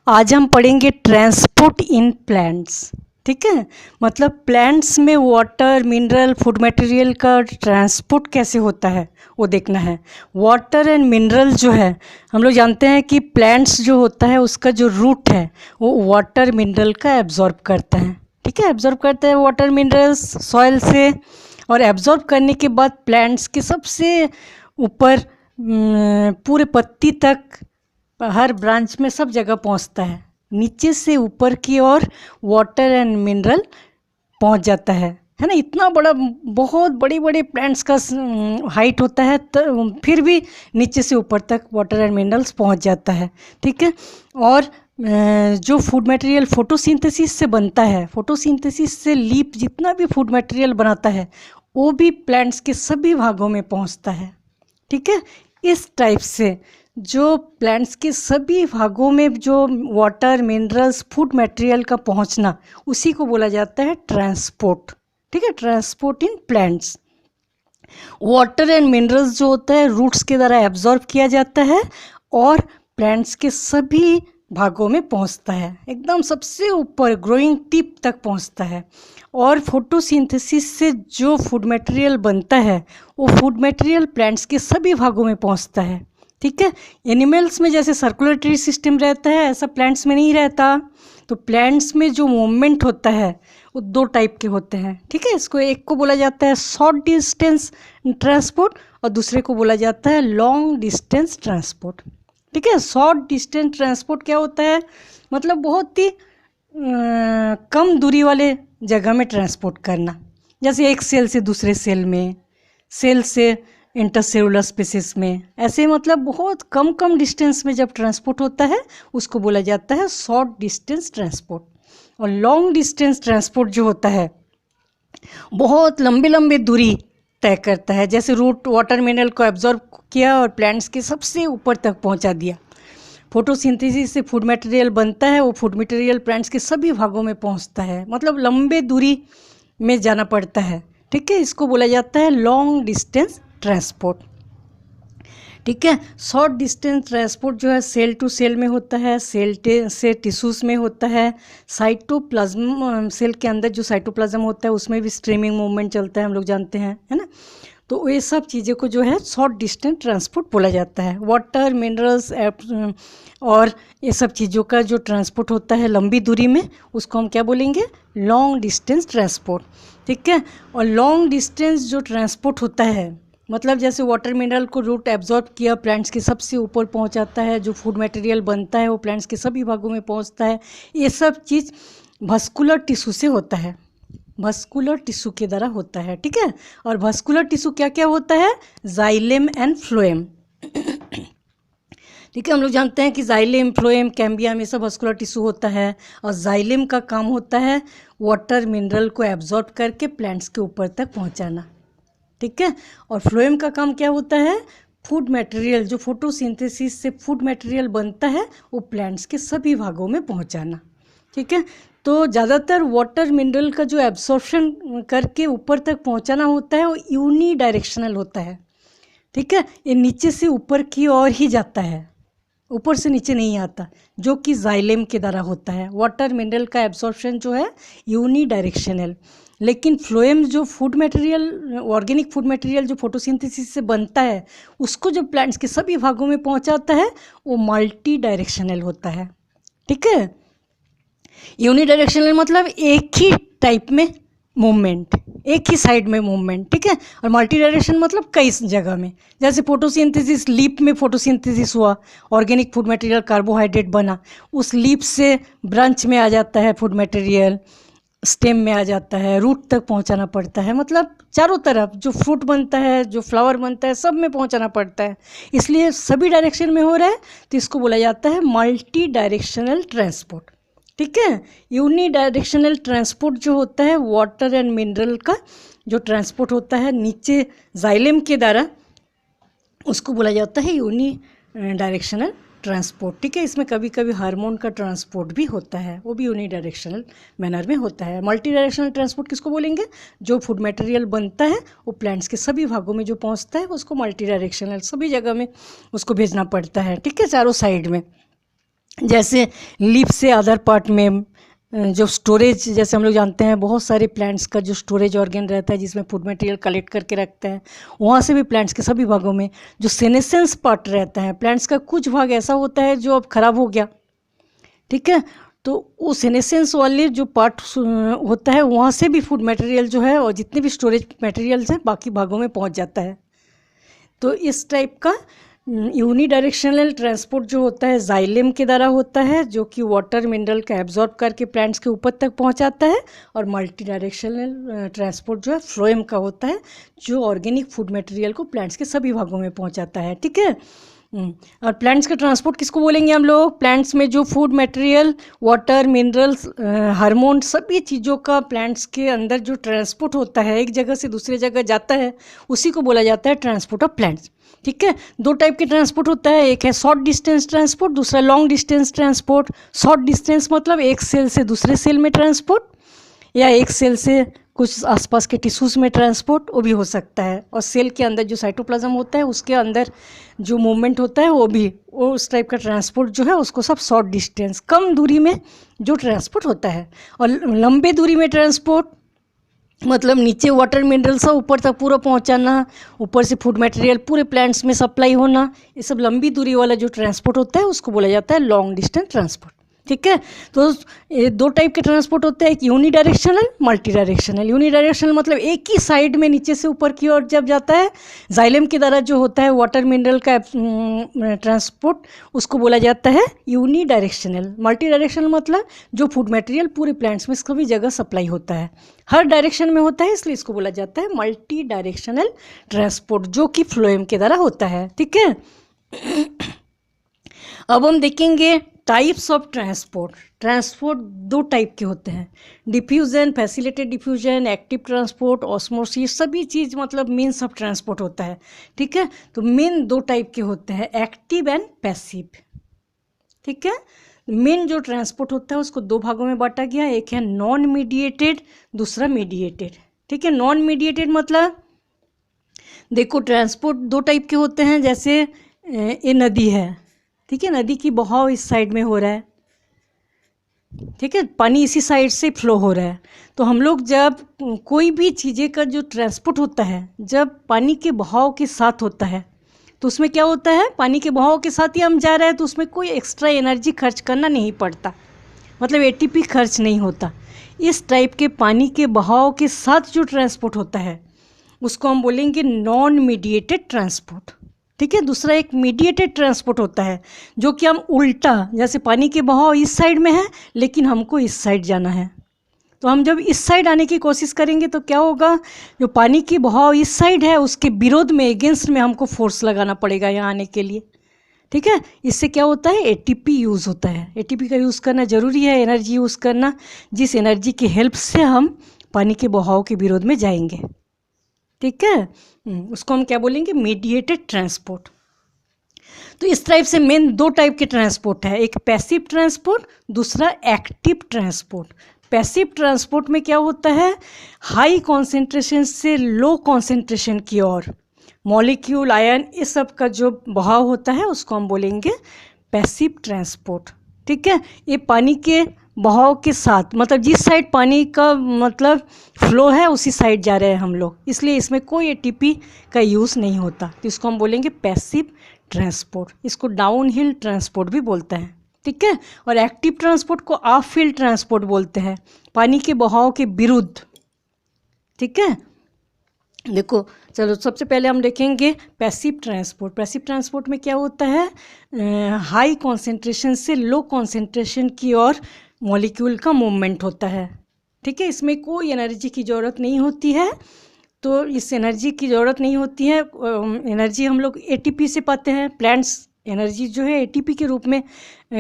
आज हम पढ़ेंगे ट्रांसपोर्ट इन प्लांट्स। ठीक है, मतलब प्लांट्स में वाटर, मिनरल, फूड मटेरियल का ट्रांसपोर्ट कैसे होता है वो देखना है। वाटर एंड मिनरल जो है, हम लोग जानते हैं कि प्लांट्स जो होता है उसका जो रूट है वो वाटर मिनरल का एब्जॉर्ब करता है। ठीक है, एब्जॉर्ब करता है वाटर मिनरल्स सॉइल से, और एब्जॉर्ब करने के बाद प्लांट्स के सबसे ऊपर पूरे पत्ती तक, हर ब्रांच में सब जगह पहुंचता है। नीचे से ऊपर की ओर वाटर एंड मिनरल पहुंच जाता है ना। इतना बड़ा, बहुत बड़े बड़े प्लांट्स का हाइट होता है, तो फिर भी नीचे से ऊपर तक वाटर एंड मिनरल्स पहुंच जाता है। ठीक है, और जो फूड मटेरियल फोटोसिंथेसिस से बनता है, फोटोसिंथेसिस से लीफ जितना भी फूड मटेरियल बनाता है वो भी प्लांट्स के सभी भागों में पहुंचता है। ठीक है, इस टाइप से जो प्लांट्स के सभी भागों में जो वाटर, मिनरल्स, फूड मटेरियल का पहुंचना, उसी को बोला जाता है ट्रांसपोर्ट। ठीक है, transport in plants. Water and minerals जो होता है रूट्स के द्वारा एब्जॉर्ब किया जाता है और प्लांट्स के सभी भागों में पहुंचता है, एकदम सबसे ऊपर ग्रोइंग टिप तक पहुंचता है। और फोटोसिंथेसिस से जो फूड मटेरियल बनता है वो फूड मटेरियल प्लांट्स के सभी भागों में पहुंचता है। ठीक है, एनिमल्स में जैसे सर्कुलेटरी सिस्टम रहता है, ऐसा प्लांट्स में नहीं रहता। तो प्लांट्स में जो मूवमेंट होता है वो दो टाइप के होते हैं। ठीक है, इसको एक को बोला जाता है शॉर्ट डिस्टेंस ट्रांसपोर्ट और दूसरे को बोला जाता है लॉन्ग डिस्टेंस ट्रांसपोर्ट। ठीक है, शॉर्ट डिस्टेंस ट्रांसपोर्ट क्या होता है, मतलब बहुत ही कम दूरी वाले जगह में ट्रांसपोर्ट करना, जैसे एक सेल से दूसरे सेल में, सेल से इंटरसेलुलर स्पेसिस में, ऐसे मतलब बहुत कम डिस्टेंस में जब ट्रांसपोर्ट होता है उसको बोला जाता है शॉर्ट डिस्टेंस ट्रांसपोर्ट। और लॉन्ग डिस्टेंस ट्रांसपोर्ट जो होता है बहुत लंबे दूरी तय करता है, जैसे रूट वाटर मिनरल को एब्जॉर्ब किया और प्लांट्स के सबसे ऊपर तक पहुंचा दिया। फोटोसिंथेसिस से फूड मटेरियल बनता है, वो फूड मटेरियल प्लांट्स के सभी भागों में पहुंचता है, मतलब लंबे दूरी में जाना पड़ता है। ठीक है, इसको बोला जाता है लॉन्ग डिस्टेंस ट्रांसपोर्ट। ठीक है, शॉर्ट डिस्टेंस ट्रांसपोर्ट जो है सेल टू सेल में होता है, सेल से टिश्यूज़ में होता है, साइटोप्लाज्म, सेल के अंदर जो साइटोप्लाज्म होता है उसमें भी स्ट्रीमिंग मूवमेंट चलता है, हम लोग जानते हैं, है ना। तो ये सब चीज़ों को जो है शॉर्ट डिस्टेंस ट्रांसपोर्ट बोला जाता है। वाटर, मिनरल्स और ये सब चीज़ों का जो ट्रांसपोर्ट होता है लंबी दूरी में, उसको हम क्या बोलेंगे, लॉन्ग डिस्टेंस ट्रांसपोर्ट। ठीक है, और लॉन्ग डिस्टेंस जो ट्रांसपोर्ट होता है, मतलब जैसे वाटर मिनरल को रूट एब्जॉर्ब किया, प्लांट्स के सबसे ऊपर पहुंचाता है, जो फूड मटेरियल बनता है वो प्लांट्स के सभी भागों में पहुंचता है। ये सब चीज़ वस्कुलर टिश्यू से होता है, वस्कुलर टिश्यू के द्वारा होता है। ठीक है, और वस्कुलर टिश्यू क्या क्या होता है, जाइलेम एंड फ्लोएम। ठीक है, हम लोग जानते हैं कि जाइलेम, फ्लोएम, कैम्बियम ये सब वस्कुलर टिश्यू होता है। और जाइलेम का काम होता है वाटर मिनरल को एब्जॉर्ब करके प्लांट्स के ऊपर तक पहुंचाना। ठीक है, और फ्लोएम का काम क्या होता है, फूड मटेरियल, जो फोटोसिंथेसिस से फूड मटेरियल बनता है वो प्लांट्स के सभी भागों में पहुंचाना। ठीक है, तो ज़्यादातर वाटर मिनरल का जो एब्सॉर्प्शन करके ऊपर तक पहुंचाना होता है वो यूनी डायरेक्शनल होता है। ठीक है, ये नीचे से ऊपर की ओर ही जाता है, ऊपर से नीचे नहीं आता, जो कि जाइलेम के द्वारा होता है। वाटर मिनरल का एब्सॉर्प्शन जो है यूनी डायरेक्शनल, लेकिन फ्लोएम जो food material, organic food material जो फोटोसिंथेसिस से बनता है उसको जब प्लांट्स के सभी भागों में पहुंचाता है वो मल्टी डायरेक्शनल होता है। ठीक है, यूनी डायरेक्शनल मतलब एक ही टाइप में मूवमेंट, एक ही साइड में मूवमेंट। ठीक है, और मल्टी डायरेक्शन मतलब कई जगह में, जैसे फोटोसिंथेसिस, लीफ में फोटोसिंथेसिस हुआ, ऑर्गेनिक फूड मटेरियल कार्बोहाइड्रेट बना, उस लीफ से ब्रांच में आ जाता है फूड मटेरियल, स्टेम में आ जाता है, रूट तक पहुंचाना पड़ता है, मतलब चारों तरफ जो फ्रूट बनता है, जो फ्लावर बनता है, सब में पहुंचाना पड़ता है। इसलिए सभी डायरेक्शन में हो रहा है, तो इसको बोला जाता है मल्टी डायरेक्शनल ट्रांसपोर्ट। ठीक है, यूनी डायरेक्शनल ट्रांसपोर्ट जो होता है वाटर एंड मिनरल का जो ट्रांसपोर्ट होता है नीचे जाइलेम के द्वारा, उसको बोला जाता है यूनी डायरेक्शनल ट्रांसपोर्ट। ठीक है, इसमें कभी कभी हार्मोन का ट्रांसपोर्ट भी होता है, वो भी यूनी डायरेक्शनल मैनर में होता है। मल्टी डायरेक्शनल ट्रांसपोर्ट किसको बोलेंगे, जो फूड मटेरियल बनता है वो प्लांट्स के सभी भागों में जो पहुंचता है उसको मल्टी डायरेक्शनल, सभी जगह में उसको भेजना पड़ता है। ठीक है, चारों साइड में। जैसे लीफ से अदर पार्ट में जो स्टोरेज, जैसे हम लोग जानते हैं बहुत सारे प्लांट्स का जो स्टोरेज ऑर्गन रहता है जिसमें फूड मटेरियल कलेक्ट करके रखते हैं, वहाँ से भी प्लांट्स के सभी भागों में जो सेनेसेंस पार्ट रहता है प्लांट्स का, कुछ भाग ऐसा होता है जो अब खराब हो गया, ठीक है, तो वो सेनेसेंस वाले जो पार्ट होता है वहाँ से भी फूड मटेरियल जो है और जितने भी स्टोरेज मटेरियल्स हैं बाकी भागों में पहुँच जाता है। तो इस टाइप का यूनी डायरेक्शनल ट्रांसपोर्ट जो होता है जाइलम के द्वारा होता है, जो कि वाटर मिनरल का एब्जॉर्ब करके प्लांट्स के ऊपर तक पहुंचाता है, और मल्टी डायरेक्शनल ट्रांसपोर्ट जो है फ्लोएम का होता है, जो ऑर्गेनिक फूड मटेरियल को प्लांट्स के सभी भागों में पहुंचाता है, ठीक है। और प्लांट्स का ट्रांसपोर्ट किसको बोलेंगे हम लोग? प्लांट्स में जो food material, water, minerals, hormone, सभी चीज़ों का प्लांट्स के अंदर जो ट्रांसपोर्ट होता है, एक जगह से दूसरी जगह जाता है, उसी को बोला जाता है ट्रांसपोर्ट ऑफ प्लांट्स, ठीक है। दो टाइप के ट्रांसपोर्ट होता है, एक है शॉर्ट डिस्टेंस ट्रांसपोर्ट, दूसरा long distance transport. Short distance मतलब एक सेल से दूसरे सेल में ट्रांसपोर्ट, या एक सेल से कुछ आसपास के टिश्यूज़ में ट्रांसपोर्ट, वो भी हो सकता है। और सेल के अंदर जो साइटोप्लाज्म होता है उसके अंदर जो मूवमेंट होता है वो उस टाइप का ट्रांसपोर्ट जो है उसको सब शॉर्ट डिस्टेंस, कम दूरी में जो ट्रांसपोर्ट होता है। और लंबे दूरी में ट्रांसपोर्ट मतलब नीचे वाटर मिनरल्स ऊपर तक पूरा पहुंचाना, ऊपर से फूड मटेरियल पूरे प्लांट्स में सप्लाई होना, ये सब लंबी दूरी वाला जो ट्रांसपोर्ट होता है उसको बोला जाता है लॉन्ग डिस्टेंस ट्रांसपोर्ट, ठीक है। तो ये दो टाइप के ट्रांसपोर्ट होते हैं, एक unidirectional, multidirectional. Unidirectional मतलब एक ही साइड में नीचे से ऊपर की ओर जब जाता है, जाइलम के द्वारा जो होता है वाटर मिनरल का ट्रांसपोर्ट, उसको बोला जाता है यूनी डायरेक्शनल। मल्टी डायरेक्शनल मतलब जो फूड मटेरियल पूरे प्लांट्स में सभी जगह सप्लाई होता है, हर डायरेक्शन में होता है, इसलिए इसको बोला जाता है मल्टी डायरेक्शनल ट्रांसपोर्ट, जो कि फ्लोएम के द्वारा होता है, ठीक है। अब हम देखेंगे टाइप्स ऑफ ट्रांसपोर्ट। ट्रांसपोर्ट दो टाइप के होते हैं, diffusion, facilitated diffusion, active transport, osmosis, सभी चीज़ मतलब मीन्स ऑफ ट्रांसपोर्ट होता है, ठीक है। तो मेन दो टाइप के होते हैं, एक्टिव एंड पैसिव, ठीक है। मेन जो ट्रांसपोर्ट होता है उसको दो भागों में बांटा गया, एक है नॉन मीडिएटेड, दूसरा मीडिएटेड, ठीक है। नॉन मीडिएटेड मतलब देखो ट्रांसपोर्ट दो टाइप के होते हैं, जैसे ये नदी है, ठीक है, नदी की बहाव इस साइड में हो रहा है, ठीक है, पानी इसी साइड से फ्लो हो रहा है। तो हम लोग जब कोई भी चीज़ें का जो ट्रांसपोर्ट होता है जब पानी के बहाव के साथ होता है तो उसमें क्या होता है, पानी के बहाव के साथ ही हम जा रहे हैं तो उसमें कोई एक्स्ट्रा एनर्जी खर्च करना नहीं पड़ता, मतलब एटीपी खर्च नहीं होता। इस टाइप के पानी के बहाव के साथ जो ट्रांसपोर्ट होता है उसको हम बोलेंगे नॉन मीडिएटेड ट्रांसपोर्ट, ठीक है। दूसरा एक मीडिएटेड ट्रांसपोर्ट होता है जो कि हम उल्टा, जैसे पानी के बहाव इस साइड में है लेकिन हमको इस साइड जाना है, तो हम जब इस साइड आने की कोशिश करेंगे तो क्या होगा, जो पानी की बहाव इस साइड है उसके विरोध में, एगेंस्ट में हमको फोर्स लगाना पड़ेगा यहाँ आने के लिए, ठीक है। इससे क्या होता है, एटीपी यूज़ होता है। एटीपी का यूज़ करना ज़रूरी है, एनर्जी यूज़ करना, जिस एनर्जी की हेल्प से हम पानी के बहाव के विरोध में जाएंगे, ठीक है। उसको हम क्या बोलेंगे, मीडिएटेड ट्रांसपोर्ट। तो इस टाइप से मेन दो टाइप के ट्रांसपोर्ट है, एक पैसिव ट्रांसपोर्ट, दूसरा एक्टिव ट्रांसपोर्ट। पैसिव ट्रांसपोर्ट में क्या होता है, हाई कॉन्सेंट्रेशन से लो कॉन्सेंट्रेशन की ओर मॉलिक्यूल, आयन, इस सब का जो बहाव होता है उसको हम बोलेंगे पैसिव ट्रांसपोर्ट, ठीक है। ये पानी के बहाव के साथ, मतलब जिस साइड पानी का मतलब फ्लो है उसी साइड जा रहे हैं हम लोग, इसलिए इसमें कोई एटीपी का यूज़ नहीं होता, तो इसको हम बोलेंगे पैसिव ट्रांसपोर्ट। इसको डाउन हिल ट्रांसपोर्ट भी बोलते हैं, ठीक है। और एक्टिव ट्रांसपोर्ट को अप हिल ट्रांसपोर्ट बोलते हैं, पानी के बहाव के विरुद्ध, ठीक है। देखो चलो सबसे पहले हम देखेंगे पैसिव ट्रांसपोर्ट। पैसिव ट्रांसपोर्ट में क्या होता है, हाई कॉन्सेंट्रेशन से लो कॉन्सेंट्रेशन की ओर मॉलिक्यूल का मूवमेंट होता है, ठीक है। इसमें कोई एनर्जी की ज़रूरत नहीं होती है, तो इस एनर्जी की ज़रूरत नहीं होती है, एनर्जी हम लोग एटीपी से पाते हैं। प्लांट्स एनर्जी जो है एटीपी के रूप में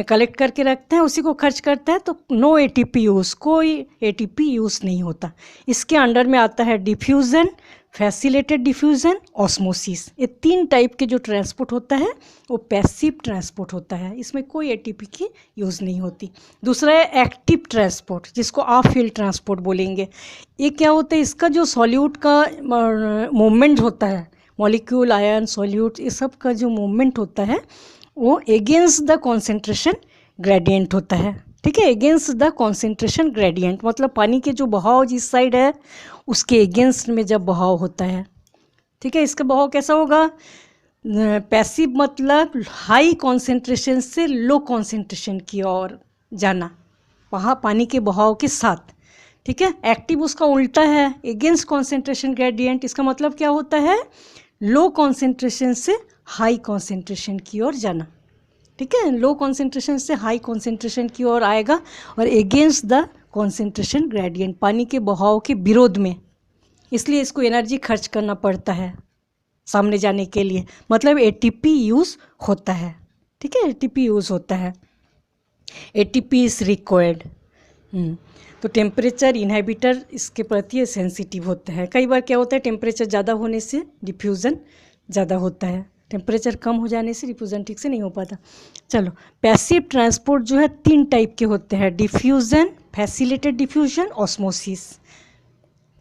कलेक्ट करके रखते हैं, उसी को खर्च करते हैं, तो नो एटीपी यूज़, कोई एटीपी यूज़ नहीं होता। इसके अंडर में आता है डिफ्यूज़न, फैसिलिटेड डिफ्यूज़न, ऑस्मोसिस। ये तीन टाइप के जो ट्रांसपोर्ट होता है वो पैसिव ट्रांसपोर्ट होता है, इसमें कोई एटीपी की यूज़ नहीं होती। दूसरा है एक्टिव ट्रांसपोर्ट, जिसको अप हिल ट्रांसपोर्ट बोलेंगे। ये क्या होता है, इसका जो सॉल्यूट का मूवमेंट होता है, मॉलिक्यूल, आयन, सॉल्यूट, ये सब का जो मूवमेंट होता है वो एगेंस्ट द कॉन्सेंट्रेशन ग्रेडियंट होता है, ठीक है, अगेंस्ट द कॉन्सेंट्रेशन ग्रेडियंट, मतलब पानी के जो बहाव जिस साइड है उसके अगेंस्ट में जब बहाव होता है, ठीक है। इसका बहाव कैसा होगा, पैसिव मतलब हाई कॉन्सेंट्रेशन से लो कॉन्सेंट्रेशन की ओर जाना, वहाँ पानी के बहाव के साथ, ठीक है। एक्टिव उसका उल्टा है, अगेंस्ट कॉन्सेंट्रेशन ग्रेडियंट, इसका मतलब क्या होता है, लो कॉन्सेंट्रेशन से हाई कॉन्सेंट्रेशन की ओर जाना, ठीक है। लो कॉन्सेंट्रेशन से हाई कॉन्सेंट्रेशन की ओर आएगा और अगेंस्ट द कॉन्सेंट्रेशन ग्रेडियंट, पानी के बहाव के विरोध में, इसलिए इसको एनर्जी खर्च करना पड़ता है सामने जाने के लिए, मतलब एटीपी यूज़ होता है, ठीक है, एटीपी यूज़ होता है, एटीपी इज़ रिक्वायर्ड। तो टेम्परेचर इनहिबिटर इसके प्रति सेंसिटिव होते हैं। कई बार क्या होता है, टेम्परेचर ज़्यादा होने से डिफ्यूज़न ज़्यादा होता है, टेम्परेचर कम हो जाने से डिफ्यूज़न ठीक से नहीं हो पाता। चलो, पैसिव ट्रांसपोर्ट जो है 3 टाइप के होते हैं, डिफ्यूज़न, फैसिलिटेड डिफ्यूजन, ऑस्मोसिस,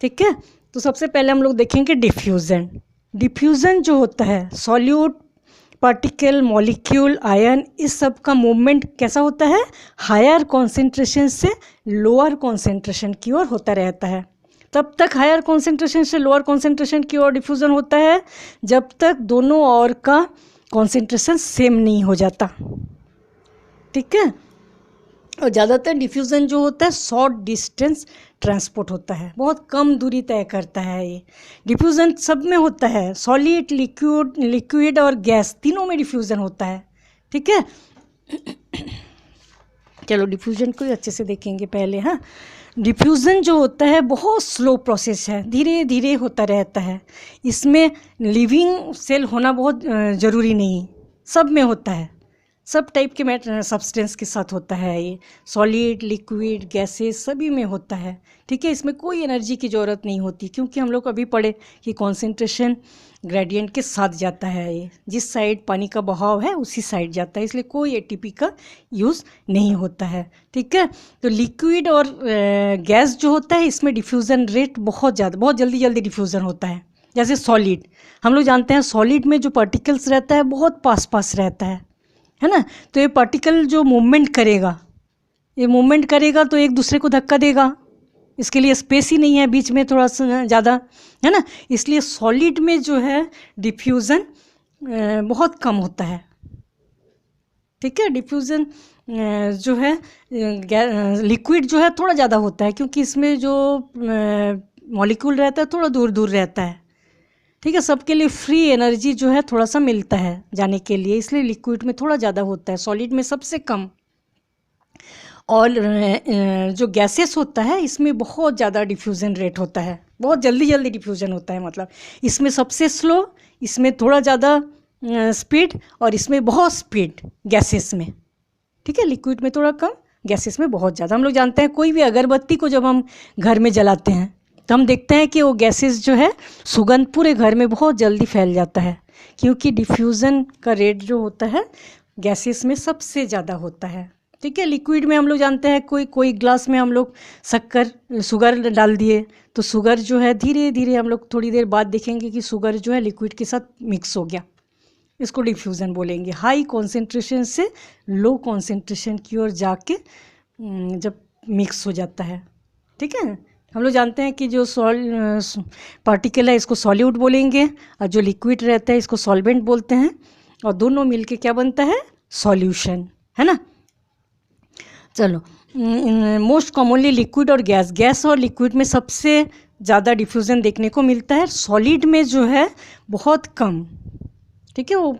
ठीक है। तो सबसे पहले हम लोग देखेंगे डिफ्यूज़न। डिफ्यूज़न जो होता है, सॉल्यूट, पार्टिकल, मॉलिक्यूल, आयन, इस सब का मूवमेंट कैसा होता है, हायर कॉन्सेंट्रेशन से लोअर कॉन्सेंट्रेशन की ओर होता रहता है। तब तक हायर कॉन्सेंट्रेशन से लोअर कॉन्सेंट्रेशन की ओर डिफ्यूज़न होता है जब तक दोनों ओर का कॉन्सेंट्रेशन सेम नहीं हो जाता, ठीक है। और ज़्यादातर डिफ्यूज़न जो होता है शॉर्ट डिस्टेंस ट्रांसपोर्ट होता है, बहुत कम दूरी तय करता है। ये डिफ्यूज़न सब में होता है, सॉलिड, लिक्विड और गैस तीनों में डिफ्यूज़न होता है, ठीक है। चलो डिफ्यूज़न को अच्छे से देखेंगे पहले। हाँ, डिफ्यूज़न जो होता है बहुत स्लो प्रोसेस है, धीरे धीरे होता रहता है। इसमें लिविंग सेल होना बहुत ज़रूरी नहीं, सब में होता है, सब टाइप के सब्सटेंस के साथ होता है। ये सॉलिड, लिक्विड, गैसेस सभी में होता है, ठीक है। इसमें कोई एनर्जी की ज़रूरत नहीं होती, क्योंकि हम लोग अभी पढ़े कि कॉन्सेंट्रेशन ग्रेडियंट के साथ जाता है, ये जिस साइड पानी का बहाव है उसी साइड जाता है, इसलिए कोई एटीपी का यूज़ नहीं होता है, ठीक है। तो लिक्विड और गैस जो होता है इसमें डिफ्यूज़न रेट बहुत जल्दी डिफ्यूज़न होता है। जैसे सॉलिड, हम लोग जानते हैं सॉलिड में जो पार्टिकल्स रहता है बहुत पास रहता है ना। तो ये पार्टिकल जो मूवमेंट करेगा तो एक दूसरे को धक्का देगा, इसके लिए स्पेस ही नहीं है बीच में थोड़ा सा ज़्यादा, है ना। इसलिए सॉलिड में जो है डिफ्यूज़न बहुत कम होता है, ठीक है। डिफ्यूज़न जो है लिक्विड जो है थोड़ा ज़्यादा होता है, क्योंकि इसमें जो मॉलिक्यूल रहता है थोड़ा दूर रहता है, ठीक है। सबके लिए फ्री एनर्जी जो है थोड़ा सा मिलता है जाने के लिए, इसलिए लिक्विड में थोड़ा ज़्यादा होता है, सॉलिड में सबसे कम। और जो गैसेस होता है इसमें बहुत ज़्यादा डिफ्यूज़न रेट होता है, बहुत जल्दी डिफ्यूज़न होता है, मतलब इसमें सबसे स्लो, इसमें थोड़ा ज़्यादा स्पीड और इसमें बहुत स्पीड गैसेस में, ठीक है। लिक्विड में थोड़ा कम, गैसेस में बहुत ज़्यादा। हम लोग जानते हैं कोई भी अगरबत्ती को जब हम घर में जलाते हैं तो हम देखते हैं कि वो गैसेस जो है सुगंध पूरे घर में बहुत जल्दी फैल जाता है, क्योंकि डिफ्यूज़न का रेट जो होता है गैसेस में सबसे ज़्यादा होता है, ठीक है। लिक्विड में हम लोग जानते हैं कोई ग्लास में हम लोग शुगर डाल दिए तो शुगर जो है धीरे धीरे हम लोग थोड़ी देर बाद देखेंगे कि शुगर जो है लिक्विड के साथ मिक्स हो गया, इसको डिफ्यूज़न बोलेंगे। हाई कॉन्सेंट्रेशन से लो कॉन्सेंट्रेशन की ओर जाके जब मिक्स हो जाता है, ठीक है। हम लोग जानते हैं कि जो पार्टिकल है इसको सॉल्यूट बोलेंगे और जो लिक्विड रहता है इसको सॉल्वेंट बोलते हैं, और दोनों मिलके क्या बनता है, सॉल्यूशन, है ना। चलो, मोस्ट कॉमनली लिक्विड और गैस और लिक्विड में सबसे ज़्यादा डिफ्यूज़न देखने को मिलता है, सॉलिड में जो है बहुत कम, ठीक है। वो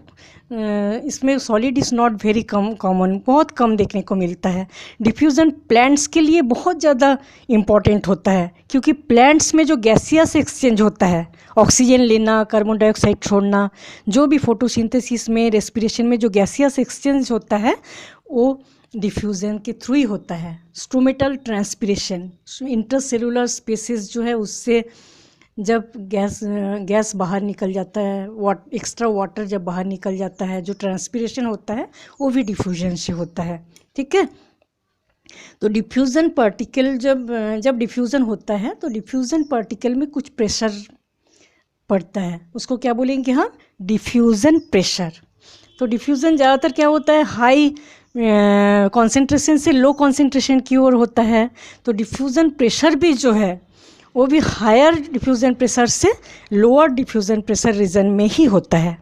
इसमें solid is not very common, बहुत कम देखने को मिलता है। डिफ्यूज़न प्लांट्स के लिए बहुत ज़्यादा इम्पॉर्टेंट होता है, क्योंकि प्लांट्स में जो गैसियस एक्सचेंज होता है, ऑक्सीजन लेना, कार्बन डाइऑक्साइड छोड़ना, जो भी फोटोसिंथेसिस में, रेस्पिरेशन में जो गैसियस एक्सचेंज होता है वो डिफ्यूज़न के थ्रू ही होता है। स्टोमेटल ट्रांसपिरेशन, इंटरसेलुलर स्पेसेस जो है उससे जब गैस बाहर निकल जाता है, एक्स्ट्रा वाटर जब बाहर निकल जाता है, जो ट्रांसपिरेशन होता है वो भी डिफ्यूजन से होता है, ठीक है। तो डिफ्यूज़न पार्टिकल जब डिफ्यूज़न होता है तो डिफ्यूज़न पार्टिकल में कुछ प्रेशर पड़ता है, उसको क्या बोलेंगे हम, डिफ्यूज़न प्रेशर। तो डिफ्यूज़न ज़्यादातर क्या होता है, हाई कॉन्सेंट्रेशन से लो कॉन्सेंट्रेशन की ओर होता है, तो डिफ्यूज़न प्रेशर भी जो है वो भी हायर डिफ्यूज़न प्रेशर से लोअर डिफ्यूज़न प्रेशर रीजन में ही होता है।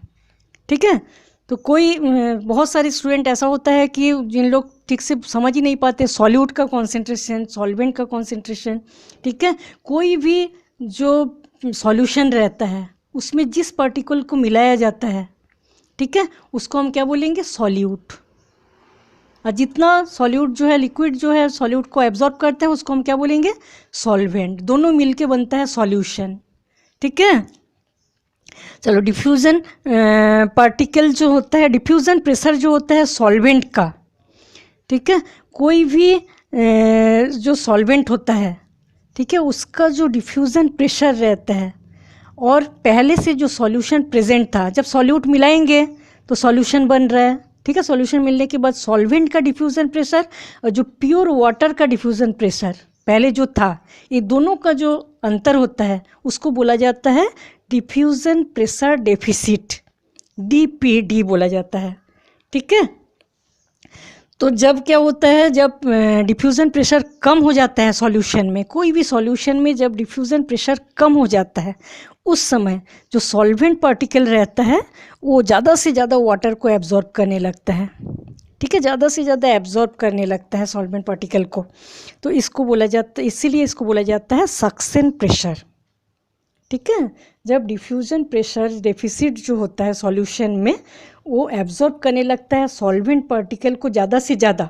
ठीक है, तो कोई बहुत सारे स्टूडेंट ऐसा होता है कि जिन लोग ठीक से समझ ही नहीं पाते सॉल्यूट का कॉन्सेंट्रेशन, सॉल्वेंट का कॉन्सेंट्रेशन। ठीक है, कोई भी जो सॉल्यूशन रहता है उसमें जिस पार्टिकल को मिलाया जाता है, ठीक है, उसको हम क्या बोलेंगे, सॉल्यूट। और जितना सॉल्यूट जो है, लिक्विड जो है सॉल्यूट को एब्जॉर्ब करता है उसको हम क्या बोलेंगे, सॉल्वेंट। दोनों मिलके बनता है सॉल्यूशन। ठीक है, चलो डिफ्यूज़न पार्टिकल जो होता है, डिफ्यूज़न प्रेशर जो होता है सॉल्वेंट का, ठीक है, कोई भी जो सॉल्वेंट होता है, ठीक है, उसका जो डिफ्यूज़न प्रेशर रहता है और पहले से जो सॉल्यूशन प्रेजेंट था, जब सॉल्यूट मिलाएंगे तो सॉल्यूशन बन रहा है। ठीक है, सॉल्यूशन मिलने के बाद सॉल्वेंट का डिफ्यूज़न प्रेशर और जो प्योर वाटर का डिफ्यूज़न प्रेशर पहले जो था, ये दोनों का जो अंतर होता है उसको बोला जाता है डिफ्यूज़न प्रेशर डेफिसिट, DPD बोला जाता है। ठीक है, तो जब क्या होता है, जब डिफ्यूज़न प्रेशर कम हो जाता है सॉल्यूशन में, कोई भी सॉल्यूशन में जब डिफ्यूज़न प्रेशर कम हो जाता है, उस समय जो सॉल्वेंट पार्टिकल रहता है वो ज़्यादा से ज़्यादा वाटर को एब्जॉर्ब करने लगता है। ठीक है, ज़्यादा से ज़्यादा एब्जॉर्ब करने लगता है सॉल्वेंट पार्टिकल को, तो इसको बोला जाता है, इसीलिए इसको बोला जाता है सक्शन प्रेशर। ठीक है, जब डिफ्यूज़न प्रेशर डेफिसिट जो होता है सॉल्यूशन में, वो एब्जॉर्ब करने लगता है सॉल्वेंट पार्टिकल को ज़्यादा से ज़्यादा।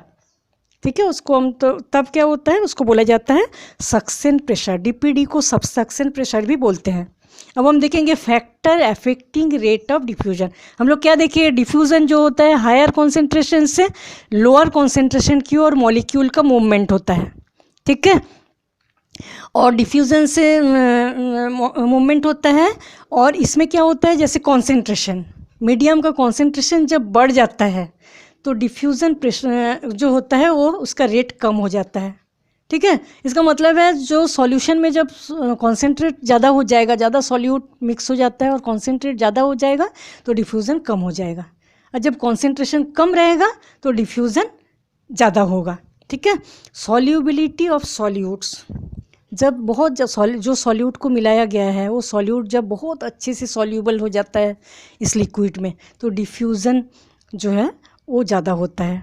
ठीक है, उसको हम तो तब क्या होता है, उसको बोला जाता है सक्शन प्रेशर। DPD को सबसक्शन प्रेशर भी बोलते हैं। अब हम देखेंगे factor affecting rate of diffusion. हम लोग क्या देखें, डिफ्यूज़न जो होता है हायर कॉन्सेंट्रेशन से लोअर कॉन्सेंट्रेशन की ओर मॉलिक्यूल का मूवमेंट होता है। ठीक है, और डिफ्यूज़न से मूवमेंट होता है, और इसमें क्या होता है, जैसे कॉन्सेंट्रेशन, मीडियम का कॉन्सेंट्रेशन जब बढ़ जाता है तो डिफ्यूज़न प्रेशर जो होता है वो उसका रेट कम हो जाता है। ठीक है, इसका मतलब है जो सॉल्यूशन में जब कॉन्सेंट्रेट ज़्यादा हो जाएगा, ज़्यादा सॉल्यूट मिक्स हो जाता है और कॉन्सेंट्रेट ज़्यादा हो जाएगा तो डिफ्यूज़न कम हो जाएगा, और जब कॉन्सेंट्रेशन कम रहेगा तो डिफ्यूज़न ज़्यादा होगा। ठीक है, सॉल्यूबिलिटी ऑफ सॉल्यूट्स, जब बहुत जो सॉल्यूट को मिलाया गया है वो सॉल्यूट जब बहुत अच्छे से सॉल्यूबल हो जाता है इस लिक्विड में, तो डिफ्यूज़न जो है वो ज़्यादा होता है।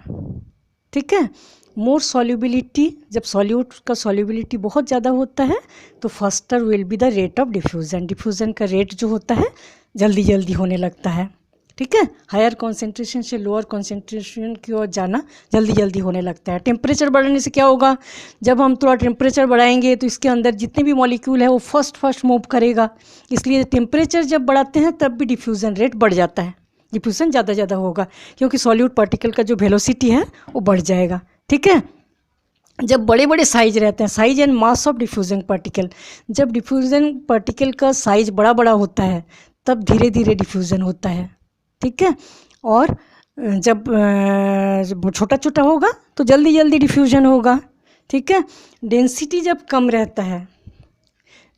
ठीक है, मोर सॉल्युबिलिटी, जब सॉल्यूट का सॉल्युबिलिटी बहुत ज़्यादा होता है तो faster will be the rate of diffusion, diffusion का रेट जो होता है जल्दी जल्दी होने लगता है। ठीक है, हायर कॉन्सेंट्रेशन से लोअर कॉन्सेंट्रेशन की ओर जाना जल्दी जल्दी होने लगता है। टेम्परेचर बढ़ने से क्या होगा, जब हम थोड़ा टेम्परेचर बढ़ाएंगे तो इसके अंदर जितने भी मॉलिक्यूल है वो फर्स्ट मूव करेगा, इसलिए टेम्परेचर जब बढ़ाते हैं तब भी डिफ्यूज़न रेट बढ़ जाता है, डिफ्यूज़न ज़्यादा होगा, क्योंकि सॉल्यूट पार्टिकल का जो वेलोसिटी है वो बढ़ जाएगा। ठीक है, जब बड़े बड़े साइज रहते हैं, size and mass of diffusion particle, जब डिफ्यूज़न पार्टिकल का साइज बड़ा बड़ा होता है तब धीरे धीरे डिफ्यूज़न होता है। ठीक है, और जब छोटा छोटा होगा तो जल्दी जल्दी डिफ्यूज़न होगा। ठीक है, डेंसिटी जब कम रहता है,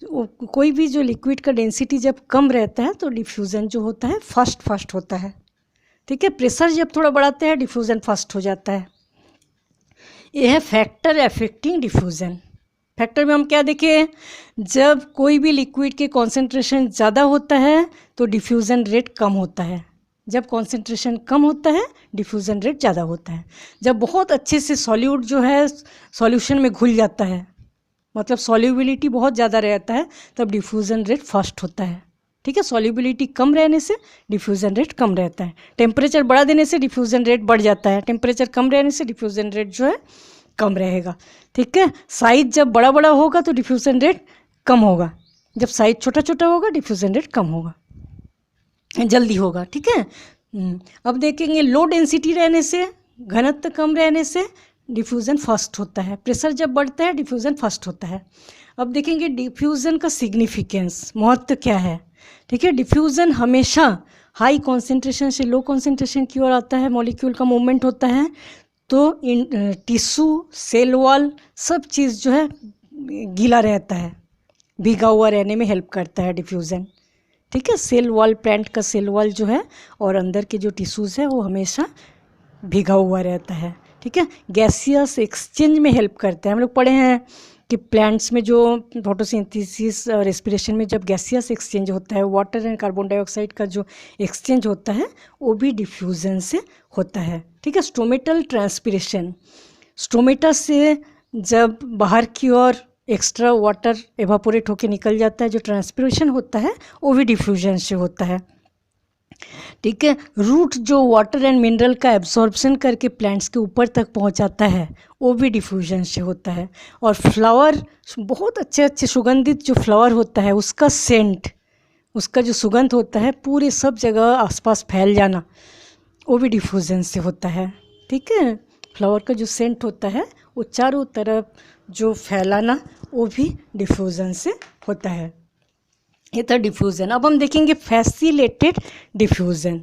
कोई भी जो लिक्विड का डेंसिटी जब कम रहता है तो डिफ्यूज़न जो होता है फास्ट होता है। ठीक है, प्रेशर जब थोड़ा बढ़ाते हैं डिफ्यूज़न फास्ट हो जाता है। यह है फैक्टर अफेक्टिंग डिफ्यूज़न। फैक्टर में हम क्या देखें, जब कोई भी लिक्विड के कॉन्सेंट्रेशन ज़्यादा होता है तो डिफ्यूज़न रेट कम होता है, जब कॉन्सेंट्रेशन कम होता है डिफ्यूज़न रेट ज़्यादा होता है। जब बहुत अच्छे से सॉल्यूट जो है सॉल्यूशन में घुल जाता है, मतलब सॉल्युबिलिटी बहुत ज़्यादा रहता है, तब डिफ्यूज़न रेट फास्ट होता है। ठीक है, सॉल्युबिलिटी कम रहने से डिफ्यूज़न रेट कम रहता है। टेम्परेचर बढ़ा देने से डिफ्यूज़न रेट बढ़ जाता है, टेम्परेचर कम रहने से डिफ्यूज़न रेट जो है कम रहेगा। ठीक है, साइज जब बड़ा बड़ा होगा तो डिफ्यूज़न रेट कम होगा, जब साइज छोटा छोटा होगा डिफ्यूज़न रेट कम होगा, जल्दी होगा। ठीक है, अब देखेंगे लो डेंसिटी रहने से, घनत्व कम रहने से डिफ्यूज़न फास्ट होता है, प्रेशर जब बढ़ता है डिफ्यूज़न फास्ट होता है। अब देखेंगे डिफ्यूज़न का सिग्निफिकेंस, महत्व क्या है। ठीक है, डिफ्यूज़न हमेशा हाई कॉन्सेंट्रेशन से लो कॉन्सेंट्रेशन की ओर आता है, मॉलिक्यूल का मूवमेंट होता है, तो इन टिश्यू सेल वॉल सब चीज़ जो है गीला रहता है, भीगा हुआ रहने में हेल्प करता है डिफ्यूज़न। ठीक है, सेल वॉल, प्लांट का सेल वॉल जो है और अंदर के जो टिश्यूज़ है वो हमेशा भीगा हुआ रहता है, ठीक है। गैसियस एक्सचेंज में हेल्प करता है। हम लोग पढ़े हैं कि प्लांट्स में जो फोटोसिंथेसिस और रेस्पिरेशन में जब गैसियस एक्सचेंज होता है, वाटर एंड कार्बन डाइऑक्साइड का जो एक्सचेंज होता है वो भी डिफ्यूज़न से होता है, ठीक है। स्टोमेटल ट्रांसपिरेशन, स्टोमेटा से जब बाहर की ओर एक्स्ट्रा वाटर एवापोरेट होके निकल जाता है, जो ट्रांसपिरेशन होता है वो भी डिफ्यूजन से होता है, ठीक है। रूट जो वाटर एंड मिनरल का एब्जॉर्प्शन करके प्लांट्स के ऊपर तक पहुंचाता है वो भी डिफ्यूजन से होता है। और फ्लावर, बहुत अच्छे अच्छे सुगंधित जो फ्लावर होता है उसका सेंट, उसका जो सुगंध होता है पूरे सब जगह आसपास फैल जाना, वो भी डिफ्यूजन से होता है, ठीक है। फ्लावर का जो सेंट होता है वो चारों तरफ जो फैलाना वो भी डिफ्यूज़न से होता है। ये था डिफ्यूज़न। अब हम देखेंगे फैसिलेटेड डिफ्यूज़न।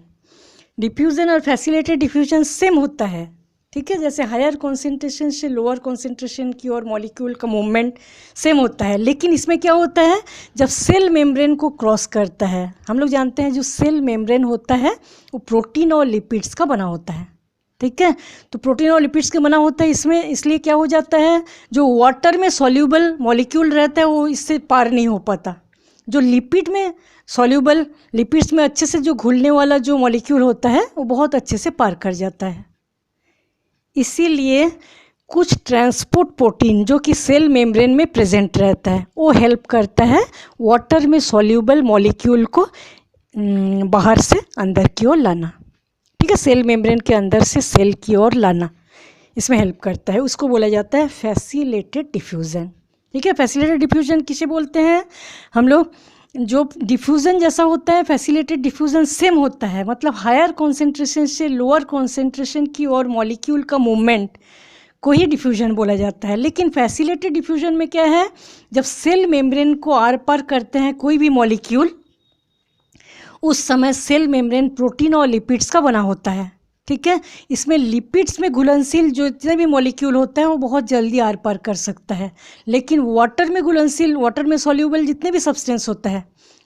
डिफ्यूज़न और फैसिलेटेड डिफ्यूज़न सेम होता है, ठीक है। जैसे हायर कॉन्सेंट्रेशन से लोअर कॉन्सेंट्रेशन की ओर मॉलिक्यूल का मूवमेंट सेम होता है, लेकिन इसमें क्या होता है, जब सेल मेम्ब्रेन को क्रॉस करता है, हम लोग जानते हैं जो सेल मेम्ब्रेन होता है वो प्रोटीन और लिपिड्स का बना होता है, ठीक है। तो प्रोटीन और लिपिड्स के बना होता है इसमें, इसलिए क्या हो जाता है, जो वाटर में सॉल्यूबल मॉलिक्यूल रहता है वो इससे पार नहीं हो पाता। जो लिपिड में सॉल्यूबल, लिपिड्स में अच्छे से जो घुलने वाला जो मॉलिक्यूल होता है वो बहुत अच्छे से पार कर जाता है। इसीलिए कुछ ट्रांसपोर्ट प्रोटीन जो कि सेल मेम्ब्रेन में प्रेजेंट रहता है वो हेल्प करता है वाटर में सॉल्यूबल मॉलिक्यूल को बाहर से अंदर की ओर लाना, ठीक है। सेल मेम्ब्रेन के अंदर से सेल की ओर लाना इसमें हेल्प करता है, उसको बोला जाता है फैसिलेटेड डिफ्यूज़न, ठीक है। फैसिलेटेड डिफ्यूज़न किसे बोलते हैं हम लोग, जो डिफ्यूज़न जैसा होता है फैसिलेटेड डिफ्यूज़न सेम होता है, मतलब हायर कॉन्सेंट्रेशन से लोअर कॉन्सेंट्रेशन की ओर मॉलिक्यूल का मूवमेंट को ही डिफ्यूज़न बोला जाता है। लेकिन फैसिलेटेड डिफ्यूज़न में क्या है, जब सेल मेम्ब्रेन को आर पार करते हैं कोई भी मॉलिक्यूल, उस समय सेल मेम्ब्रेन प्रोटीन और लिपिड्स का बना होता है, ठीक है। इसमें लिपिड्स में घुलनशील जो जितने भी मॉलिक्यूल होता है वो बहुत जल्दी आर पार कर सकता है, लेकिन वाटर में घुलनशील, वाटर में सॉल्यूबल जितने भी सब्सटेंस होता है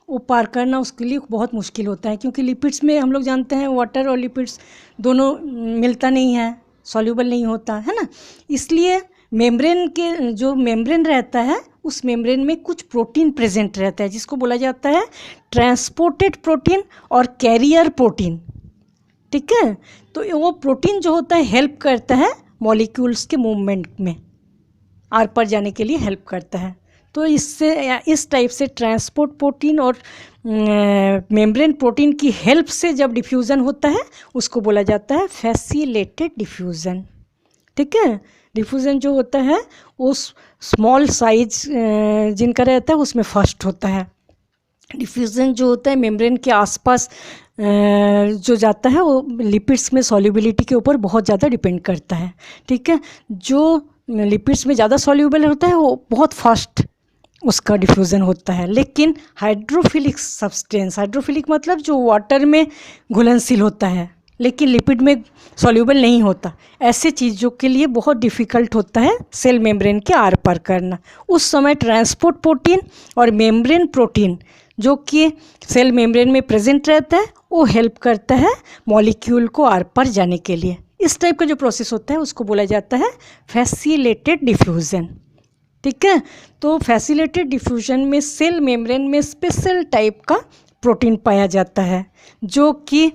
वो पार करना उसके लिए बहुत मुश्किल होता है, क्योंकि लिपिड्स में हम लोग जानते हैं वाटर और लिपिड्स दोनों मिलता नहीं है, सॉल्यूबल नहीं होता है ना। इसलिए मेम्ब्रेन के जो मेम्ब्रेन रहता है उस मेम्ब्रेन में कुछ प्रोटीन प्रेजेंट रहता है जिसको बोला जाता है ट्रांसपोर्टेड प्रोटीन और कैरियर प्रोटीन, ठीक है। तो वो प्रोटीन जो होता है हेल्प करता है मॉलिक्यूल्स के मूवमेंट में, आर पार जाने के लिए हेल्प करता है। तो इससे इस टाइप से ट्रांसपोर्ट प्रोटीन और मेम्ब्रेन प्रोटीन की हेल्प से जब डिफ्यूज़न होता है उसको बोला जाता है फैसिलेटेड डिफ्यूज़न, ठीक है। डिफ्यूज़न जो होता है वो स्मॉल साइज जिनका रहता है उसमें फर्स्ट होता है। डिफ्यूज़न जो होता है मेम्ब्रेन के आसपास जो जाता है वो लिपिड्स में सॉल्युबिलिटी के ऊपर बहुत ज़्यादा डिपेंड करता है, ठीक है। जो लिपिड्स में ज़्यादा सॉल्युबल होता है वो बहुत फास्ट उसका डिफ्यूज़न होता है। लेकिन हाइड्रोफिलिक सब्सटेंस, हाइड्रोफिलिक मतलब जो वाटर में घुलनशील होता है लेकिन लिपिड में सॉल्यूबल नहीं होता, ऐसे चीज़ों के लिए बहुत डिफ़िकल्ट होता है सेल मेम्ब्रेन के आर पार करना। उस समय ट्रांसपोर्ट प्रोटीन और मेम्ब्रेन प्रोटीन जो कि सेल मेम्ब्रेन में प्रेजेंट रहता है वो हेल्प करता है मॉलिक्यूल को आर पार जाने के लिए। इस टाइप का जो प्रोसेस होता है उसको बोला जाता है फैसिलेटेड डिफ्यूज़न, ठीक है। तो फैसिलेटेड डिफ्यूज़न में सेल मेम्ब्रेन में स्पेशल टाइप का प्रोटीन पाया जाता है जो कि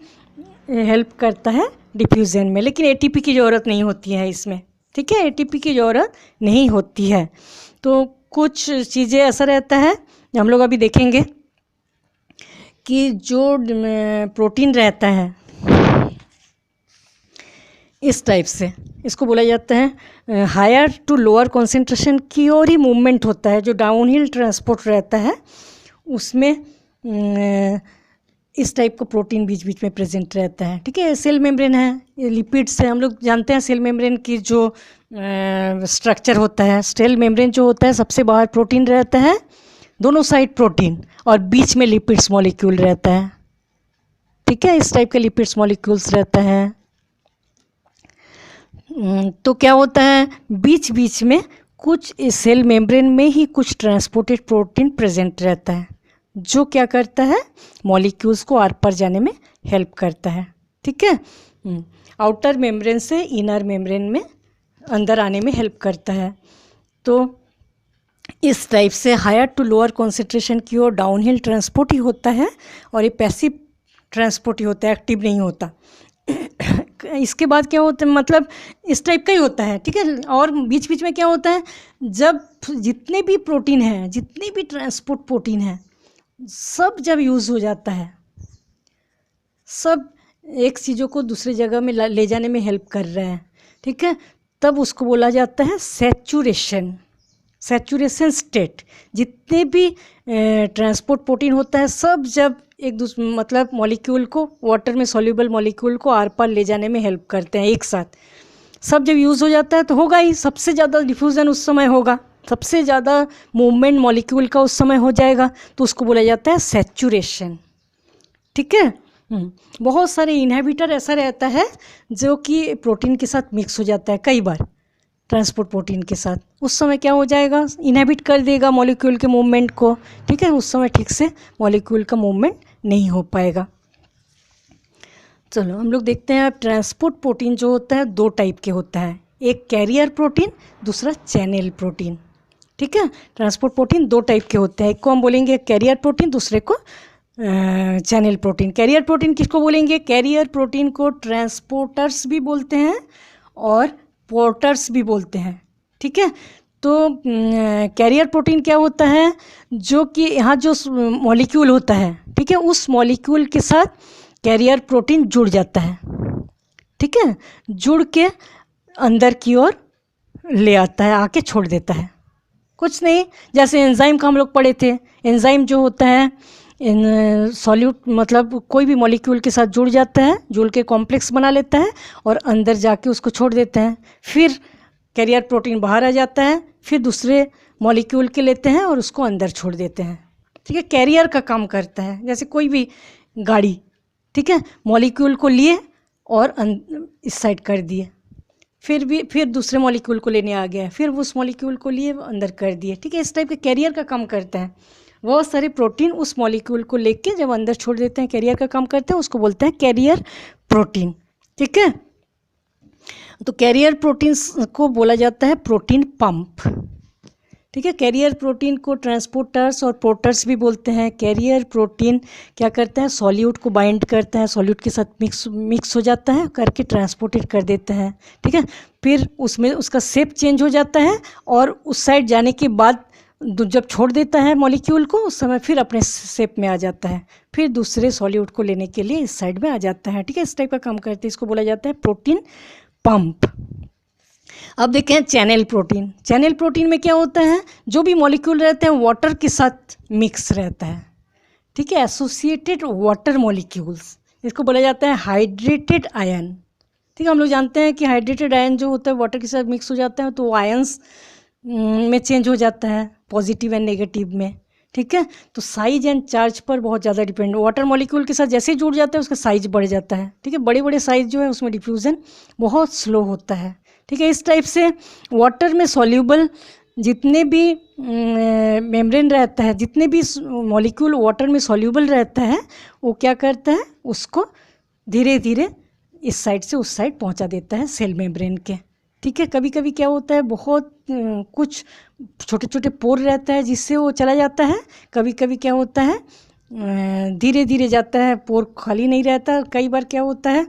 हेल्प करता है डिफ्यूज़न में, लेकिन एटीपी की ज़रूरत नहीं होती है इसमें, ठीक है। एटीपी की ज़रूरत नहीं होती है। तो कुछ चीज़ें ऐसा रहता है हम लोग अभी देखेंगे कि जो प्रोटीन रहता है इस टाइप से, इसको बोला जाता है हायर टू लोअर कॉन्सेंट्रेशन की ओर ही मूवमेंट होता है। जो डाउनहिल ट्रांसपोर्ट रहता है उसमें इस टाइप का प्रोटीन बीच बीच में प्रेजेंट रहता है, ठीक है। सेल मेम्ब्रेन है, लिपिड्स है, हम लोग जानते हैं सेल मेम्ब्रेन की जो स्ट्रक्चर होता है। सेल मेम्ब्रेन जो होता है सबसे बाहर प्रोटीन रहता है, दोनों साइड प्रोटीन और बीच में लिपिड्स मॉलिक्यूल रहता है, ठीक है। इस टाइप के लिपिड्स मॉलिक्यूल्स रहता है। तो क्या होता है बीच बीच में कुछ सेल मेम्ब्रेन में ही कुछ ट्रांसपोर्टेड प्रोटीन प्रेजेंट रहता है जो क्या करता है मॉलिक्यूल्स को आर पार जाने में हेल्प करता है, ठीक है। आउटर मेम्ब्रेन से इनर मेम्ब्रेन में अंदर आने में हेल्प करता है। तो इस टाइप से हायर टू लोअर कॉन्सेंट्रेशन की ओर डाउनहिल ट्रांसपोर्ट ही होता है, और ये पैसिव ट्रांसपोर्ट ही होता है, एक्टिव नहीं होता। इसके बाद क्या होता है, मतलब इस टाइप का ही होता है, ठीक है। और बीच बीच में क्या होता है, जब जितने भी प्रोटीन हैं, जितने भी ट्रांसपोर्ट प्रोटीन हैं, सब जब यूज़ हो जाता है, सब एक चीज़ों को दूसरी जगह में ले जाने में हेल्प कर रहे हैं, ठीक है, तब उसको बोला जाता है सैचुरेशन स्टेट। जितने भी ट्रांसपोर्ट प्रोटीन होता है, सब जब एक दूसरे मतलब मॉलिक्यूल को, वाटर में सॉल्यूबल मॉलिक्यूल को आर पार ले जाने में हेल्प करते हैं एक साथ, सब जब यूज़ हो जाता है तो होगा ही, सबसे ज़्यादा डिफ्यूज़न उस समय होगा, सबसे ज़्यादा मूवमेंट मॉलिक्यूल का उस समय हो जाएगा, तो उसको बोला जाता है सैचुरेशन, ठीक है। बहुत सारे इनहिबिटर ऐसा रहता है जो कि प्रोटीन के साथ मिक्स हो जाता है कई बार, ट्रांसपोर्ट प्रोटीन के साथ, उस समय क्या हो जाएगा, इनहिबिट कर देगा मॉलिक्यूल के मूवमेंट को, ठीक है, उस समय ठीक से मॉलिक्यूल का मूवमेंट नहीं हो पाएगा। चलो हम लोग देखते हैं, अब ट्रांसपोर्ट प्रोटीन जो होता है दो टाइप के होता है, एक कैरियर प्रोटीन, दूसरा चैनल प्रोटीन, ठीक है। ट्रांसपोर्ट प्रोटीन दो टाइप के होते हैं, एक को हम बोलेंगे कैरियर प्रोटीन, दूसरे को चैनल प्रोटीन। कैरियर प्रोटीन किसको बोलेंगे, कैरियर प्रोटीन को ट्रांसपोर्टर्स भी बोलते हैं और पोर्टर्स भी बोलते हैं, ठीक है। तो कैरियर प्रोटीन क्या होता है, जो कि यहाँ जो मॉलिक्यूल होता है, ठीक है, उस मॉलिक्यूल के साथ कैरियर प्रोटीन जुड़ जाता है, ठीक है, जुड़ के अंदर की ओर ले आता है, आके छोड़ देता है, कुछ नहीं, जैसे एंजाइम का हम लोग पढ़े थे। एंजाइम जो होता है सॉल्यूट, मतलब कोई भी मॉलिक्यूल के साथ जुड़ जाता है, जुड़ के कॉम्प्लेक्स बना लेता है और अंदर जाके उसको छोड़ देते हैं, फिर कैरियर प्रोटीन बाहर आ जाता है, फिर दूसरे मॉलिक्यूल के लेते हैं और उसको अंदर छोड़ देते हैं, ठीक है। कैरियर का काम करता है, जैसे कोई भी गाड़ी, ठीक है, मॉलिक्यूल को लिए और इस साइड कर दिए, फिर दूसरे मॉलिक्यूल को लेने आ गया, फिर उस मॉलिक्यूल को लिए अंदर कर दिए, ठीक है। इस टाइप के कैरियर का काम करता है। बहुत सारे प्रोटीन उस मॉलिक्यूल को लेके जब अंदर छोड़ देते हैं, कैरियर का काम करते हैं, उसको बोलते हैं कैरियर प्रोटीन, ठीक है। तो कैरियर प्रोटीन को बोला जाता है प्रोटीन पंप, ठीक है। कैरियर प्रोटीन को ट्रांसपोर्टर्स और पोर्टर्स भी बोलते हैं। कैरियर प्रोटीन क्या करता है, सॉल्यूट को बाइंड करता है, सॉल्यूट के साथ मिक्स हो जाता है, करके ट्रांसपोर्टेड कर देता है, ठीक है। फिर उसमें उसका शेप चेंज हो जाता है और उस साइड जाने के बाद जब छोड़ देता है मॉलिक्यूल को, उस समय फिर अपने शेप में आ जाता है, फिर दूसरे सॉल्यूट को लेने के लिए इस साइड में आ जाता है, ठीक है। इस टाइप का काम करते हैं, इसको बोला जाता है प्रोटीन पंप। अब देखें चैनल प्रोटीन। चैनल प्रोटीन में क्या होता है, जो भी मॉलिक्यूल रहते हैं वाटर के साथ मिक्स रहता है, ठीक है, एसोसिएटेड वाटर मॉलिक्यूल्स, इसको बोला जाता है हाइड्रेटेड आयन, ठीक है। हम लोग जानते हैं कि हाइड्रेटेड आयन जो होता है वाटर के साथ मिक्स हो जाता है तो आयंस में चेंज हो जाता है, पॉजिटिव एंड नेगेटिव में, ठीक है। तो साइज एंड चार्ज पर बहुत ज़्यादा डिपेंड, वाटर मॉलिक्यूल के साथ जैसे ही जुड़ जाता है उसका साइज बढ़ जाता है, ठीक है। बड़े बड़े साइज जो है उसमें डिफ्यूज़न बहुत स्लो होता है, ठीक है। इस टाइप से वाटर में सॉल्यूबल जितने भी मेम्ब्रेन रहता है, जितने भी मॉलिक्यूल वाटर में सॉल्यूबल रहता है, वो क्या करता है, उसको धीरे धीरे इस साइड से उस साइड पहुंचा देता है सेल मेम्ब्रेन के, ठीक है। कभी कभी क्या होता है, बहुत कुछ छोटे छोटे पोर रहता है जिससे वो चला जाता है, कभी कभी क्या होता है धीरे धीरे जाता है, पोर खाली नहीं रहता। कई बार क्या होता है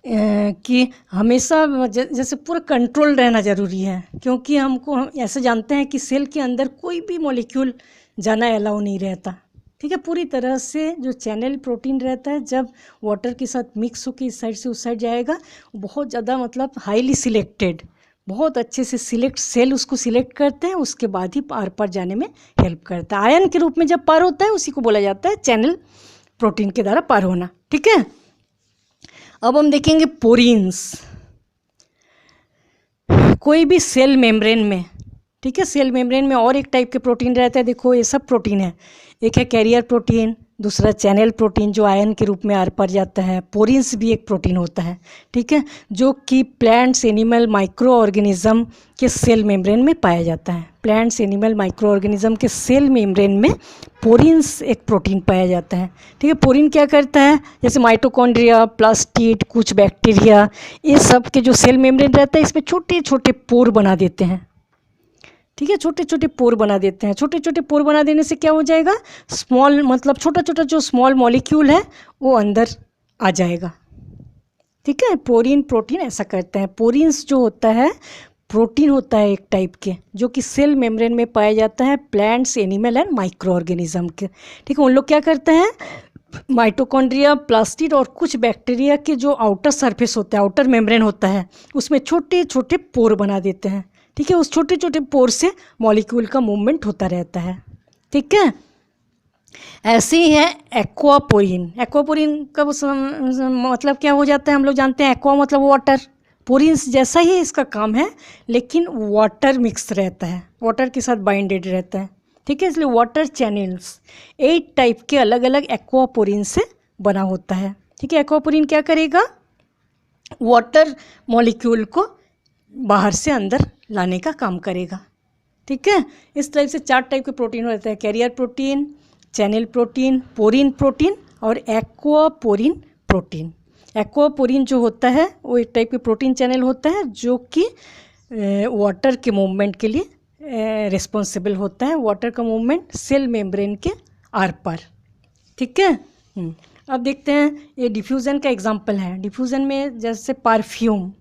कि हमेशा जैसे पूरा कंट्रोल रहना ज़रूरी है, क्योंकि हम ऐसे जानते हैं कि सेल के अंदर कोई भी मॉलिक्यूल जाना अलाउ नहीं रहता, ठीक है। पूरी तरह से जो चैनल प्रोटीन रहता है जब वाटर के साथ मिक्स होकर इस साइड से उस साइड जाएगा, बहुत ज़्यादा मतलब हाईली सिलेक्टेड, बहुत अच्छे से सेल उसको सिलेक्ट करते हैं, उसके बाद ही पार पार जाने में हेल्प करता है। आयन के रूप में जब पार होता है उसी को बोला जाता है चैनल प्रोटीन के द्वारा पार होना, ठीक है। अब हम देखेंगे पोरीन्स। कोई भी सेल मेम्ब्रेन में, ठीक है, सेल मेम्ब्रेन में और एक टाइप के प्रोटीन रहता है, देखो ये सब प्रोटीन है, एक है कैरियर प्रोटीन, दूसरा चैनल प्रोटीन जो आयन के रूप में आर पार जाता है। पोरीन्स भी एक प्रोटीन होता है, ठीक है, जो कि प्लांट्स, एनिमल, माइक्रो ऑर्गेनिज्म के सेल मेम्ब्रेन में पाया जाता है। प्लांट्स, एनिमल, माइक्रो ऑर्गेनिज्म के सेल मेम्ब्रेन में पोरिन्स एक प्रोटीन पाया जाता है। ठीक है, पोरिन क्या करता है, जैसे माइटोकॉन्ड्रिया, प्लास्टिड, कुछ बैक्टीरिया, ये सब के जो सेल मेम्ब्रेन रहता है इसमें छोटे छोटे पोर बना देते हैं। ठीक है, छोटे छोटे पोर बना देते हैं। छोटे छोटे पोर बना देने से क्या हो जाएगा, स्मॉल मतलब छोटा छोटा जो स्मॉल मॉलिक्यूल है वो अंदर आ जाएगा। ठीक है, पोरिन प्रोटीन ऐसा करते हैं। पोरिन्स जो होता है प्रोटीन होता है एक टाइप के, जो कि सेल मेम्ब्रेन में पाया जाता है plants, animal and micro organism के। ठीक है, उन लोग क्या करते हैं, माइटोकॉन्ड्रिया, प्लास्टिड और कुछ बैक्टीरिया के जो आउटर सरफेस होता है, आउटर मेम्ब्रेन होता है, उसमें छोटे छोटे पोर बना देते हैं। ठीक है, उस छोटे छोटे पोर से मॉलिक्यूल का मूवमेंट होता रहता है। ठीक है, ऐसे ही है एक्वापोरिन। एक्वापोरिन का मतलब क्या हो जाता है, हम लोग जानते हैं एक्वा मतलब वाटर, पोरिन्स जैसा ही इसका काम है, लेकिन वाटर मिक्स रहता है, वाटर के साथ बाइंडेड रहता है। ठीक है, इसलिए वाटर चैनल्स 8 टाइप के अलग अलग एक्वापोरिन से बना होता है। ठीक है, एक्वापोरिन क्या करेगा, वाटर मॉलिक्यूल को बाहर से अंदर लाने का काम करेगा। ठीक है, इस टाइप से 4 टाइप के प्रोटीन होते हैं, carrier protein, channel protein, porin protein और एक्वापोरिन प्रोटीन। एक्वापोरिन जो होता है वो एक टाइप के प्रोटीन चैनल होता है जो कि वाटर के मूवमेंट के लिए रिस्पॉन्सिबल होता है, वाटर का मूवमेंट सेल मेम्ब्रेन के आर पार। ठीक है, अब देखते हैं ये डिफ्यूज़न का एग्जांपल है। डिफ्यूज़न में जैसे परफ्यूम,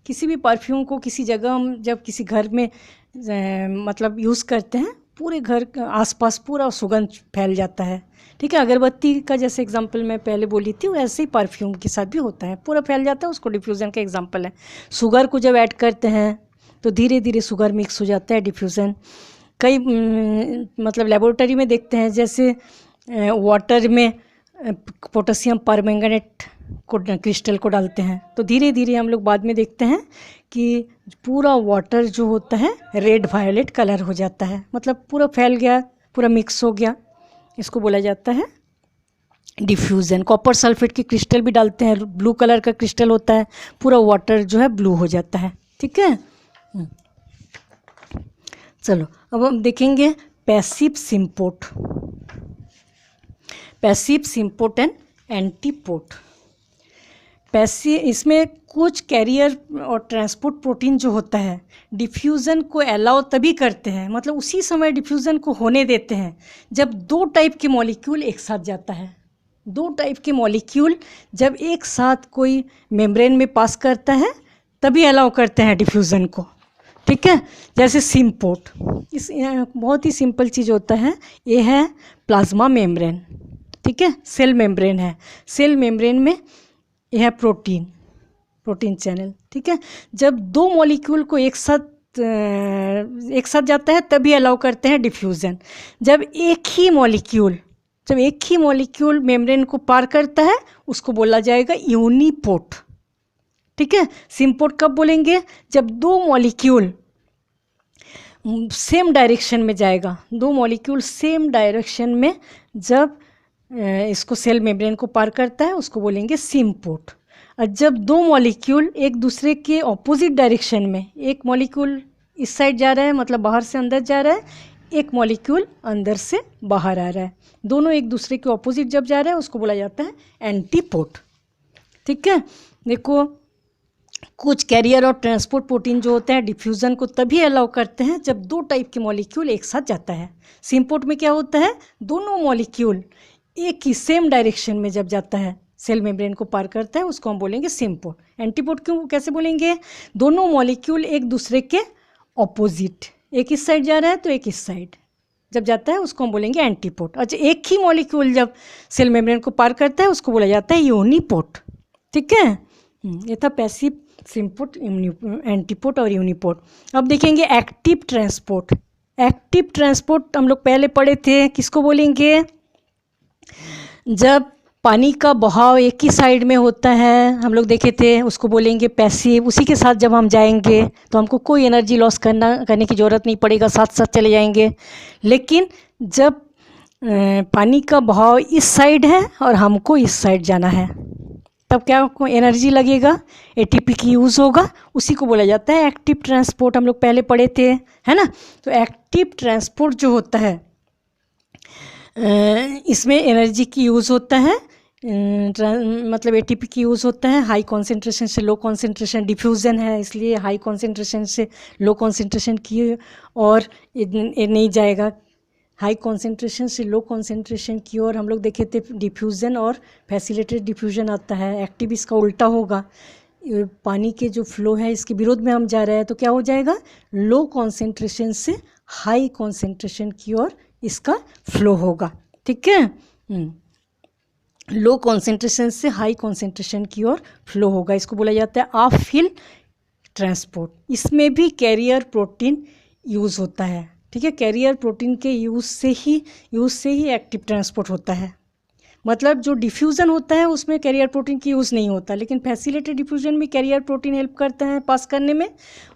किसी भी परफ्यूम को किसी जगह हम जब किसी घर में मतलब यूज़ करते हैं, पूरे घर आसपास पूरा सुगंध फैल जाता है। ठीक है, अगरबत्ती का जैसे एग्जांपल मैं पहले बोली थी, वैसे ही परफ्यूम के साथ भी होता है, पूरा फैल जाता है, उसको डिफ्यूज़न का एग्जांपल है। शुगर को जब ऐड करते हैं तो धीरे धीरे शुगर मिक्स हो जाता है, डिफ्यूज़न। कई मतलब लेबोरेटरी में देखते हैं, जैसे वाटर में पोटेशियम परमैंगनेट को क्रिस्टल को डालते हैं तो धीरे धीरे हम लोग बाद में देखते हैं कि पूरा वाटर जो होता है रेड वायलेट कलर हो जाता है, मतलब पूरा फैल गया, पूरा मिक्स हो गया, इसको बोला जाता है डिफ्यूज़न। कॉपर सल्फेट के क्रिस्टल भी डालते हैं, ब्लू कलर का क्रिस्टल होता है, पूरा वाटर जो है ब्लू हो जाता है। ठीक है, चलो अब हम देखेंगे passive symport, passive symport and antiport. Passive, इसमें कुछ कैरियर और ट्रांसपोर्ट प्रोटीन जो होता है डिफ्यूज़न को अलाउ तभी करते हैं, मतलब उसी समय डिफ्यूज़न को होने देते हैं जब 2 टाइप के मॉलिक्यूल एक साथ जाता है। 2 टाइप के मॉलिक्यूल जब एक साथ कोई मेम्ब्रेन में पास करता है तभी अलाउ करते हैं डिफ्यूज़न को। ठीक है, जैसे सिम्पोर्ट, इस बहुत ही सिंपल चीज़ होता है, ये है प्लाज्मा मेम्ब्रेन। ठीक है, सेल मेम्ब्रेन है, सेल मेम्ब्रेन में यह है प्रोटीन चैनल। ठीक है, जब 2 मॉलिक्यूल को एक साथ जाता है तभी अलाउ करते हैं डिफ्यूज़न। जब एक ही मॉलिक्यूल मेम्ब्रेन को पार करता है उसको बोला जाएगा यूनिपोर्ट। ठीक है, सिम्पोर्ट कब बोलेंगे, जब 2 मॉलिक्यूल सेम डायरेक्शन में जाएगा, 2 मॉलिक्यूल सेम डायरेक्शन में जब इसको सेल मेम्ब्रेन को पार करता है उसको बोलेंगे सिम्पोर्ट। और जब 2 मॉलिक्यूल एक दूसरे के ऑपोजिट डायरेक्शन में, एक मॉलिक्यूल इस साइड जा रहा है मतलब बाहर से अंदर जा रहा है, एक मॉलिक्यूल अंदर से बाहर आ रहा है, दोनों एक दूसरे के ऑपोजिट जब जा रहा है उसको बोला जाता है एंटीपोर्ट। ठीक है, देखो कुछ कैरियर और ट्रांसपोर्ट प्रोटीन जो होते हैं डिफ्यूज़न को तभी अलाउ करते हैं जब 2 टाइप के मॉलिक्यूल एक साथ जाता है। सिम्पोर्ट में क्या होता है, दोनों मॉलिक्यूल एक ही सेम डायरेक्शन में जब जाता है, सेल मेम्ब्रेन को पार करता है, उसको हम बोलेंगे सिम्पोर्ट। एंटीपोर्ट क्यों, कैसे बोलेंगे, दोनों मॉलिक्यूल एक दूसरे के ऑपोजिट, एक इस साइड जा रहा है तो एक इस साइड जब जाता है उसको हम बोलेंगे एंटीपोर्ट। अच्छा, एक ही मॉलिक्यूल जब सेल मेम्ब्रेन को पार करता है उसको बोला जाता है यूनिपोर्ट। ठीक है, ये था पैसिव सिम्पोर्ट, एंटीपोर्ट और यूनिपोर्ट। अब देखेंगे एक्टिव ट्रांसपोर्ट। एक्टिव ट्रांसपोर्ट हम लोग पहले पढ़े थे, किसको बोलेंगे, जब पानी का बहाव एक ही साइड में होता है, हम लोग देखे थे, उसको बोलेंगे पैसिव। उसी के साथ जब हम जाएंगे तो हमको कोई एनर्जी लॉस करने की ज़रूरत नहीं पड़ेगा, साथ साथ चले जाएंगे। लेकिन जब पानी का बहाव इस साइड है और हमको इस साइड जाना है तब क्या एनर्जी लगेगा, एटीपी की यूज़ होगा, उसी को बोला जाता है एक्टिव ट्रांसपोर्ट। हम लोग पहले पढ़े थे, है ना। तो एक्टिव ट्रांसपोर्ट जो होता है इसमें एनर्जी की यूज़ होता है, मतलब एटीपी की यूज़ होता है। हाई कॉन्सेंट्रेशन से लो कॉन्सेंट्रेशन, डिफ्यूज़न है इसलिए हाई कॉन्सेंट्रेशन से लो कॉन्सेंट्रेशन की और ये नहीं जाएगा। हाई कॉन्सेंट्रेशन से लो कॉन्सेंट्रेशन की ओर हम लोग देखे थे डिफ्यूज़न और फैसिलिटेटेड डिफ्यूज़न आता है। एक्टिव इसका उल्टा होगा, पानी के जो फ्लो है इसके विरोध में हम जा रहे हैं तो क्या हो जाएगा, लो कॉन्सेंट्रेशन से हाई कॉन्सेंट्रेशन की ओर इसका फ्लो होगा। ठीक है, लो कॉन्सेंट्रेशन से हाई कॉन्सेंट्रेशन की ओर फ्लो होगा, इसको बोला जाता है ऑफ हिल ट्रांसपोर्ट। इसमें भी कैरियर प्रोटीन यूज़ होता है। ठीक है, कैरियर प्रोटीन के यूज़ से ही एक्टिव ट्रांसपोर्ट होता है। मतलब जो डिफ्यूज़न होता है उसमें कैरियर प्रोटीन की यूज़ नहीं होता, लेकिन फैसिलिटेटेड डिफ्यूजन में कैरियर प्रोटीन हेल्प करता है पास करने में,